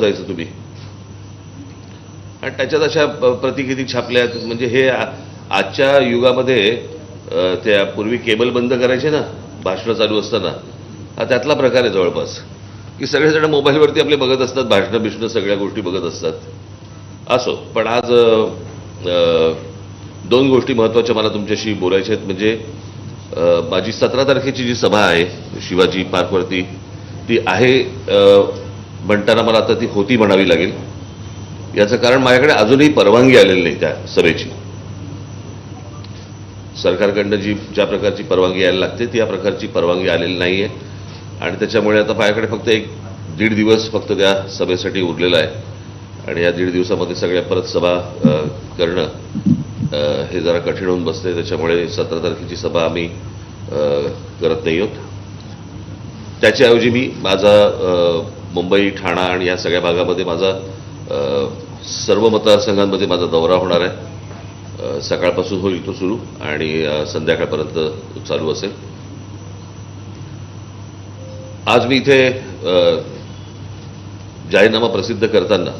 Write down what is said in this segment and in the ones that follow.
जायचं तुम्ही आणि त्याच्यात अशा प्रती किती छापल्यात. म्हणजे हे आजच्या युगामध्ये त्या पूर्वी केबल बंद करायचे ना भाषणं चालू असताना, हा त्यातला प्रकार आहे जवळपास, की सगळेजण मोबाईलवरती आपले बघत असतात, भाषणं बिषणं सगळ्या गोष्टी बघत असतात. असो, पण आज दोन गोष्टी महत्त्वाच्या मला तुमच्याशी बोलायच्या आहेत. म्हणजे माझी 17 तारखेची जी सभा आहे शिवाजी पार्कवरती, ती आहे म्हणताना मला आता ती होती म्हणावी लागेल. याचं कारण माझ्याकडे अजूनही परवानगी आलेली नाही त्या सभेची. सरकारकडनं ज्या प्रकारची परवानगी यायला लागते ती या प्रकारची परवानगी आलेली नाही आहे आणि त्याच्यामुळे आता माझ्याकडे फक्त 1-1.5 दिवस फक्त त्या सभेसाठी उरलेला आहे आणि या 1.5 दिवसामध्ये सगळ्या परत सभा करणं हे जरा कठीण होऊन बसते. त्याच्यामुळे 17 तारखेची सभा आम्ही करत नाही आहोत. त्याच्याऐवजी मी माझा मुंबई, ठाणा आणि या सगळ्या भागामध्ये माझा सर्व मतदारसंघांमध्ये माझा दौरा होणार आहे. सकाळपासून होईल तो सुरू आणि संध्याकाळपर्यंत चालू असेल. आज मी इथे जाहीरनामा प्रसिद्ध करताना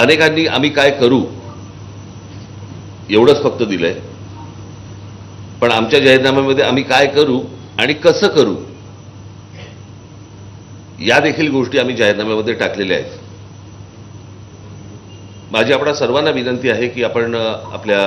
अनेकांनी आम्ही काय करू एवढंच फक्त दिलंय, पण आमच्या जाहीरनाम्यामध्ये आम्ही काय करू आणि कसं करू या देखील गोष्टी आम्ही जाहीरनाम्यामध्ये टाकलेल्या आहेत. माझी आपणा सर्वांना विनंती आहे की आपण आपल्या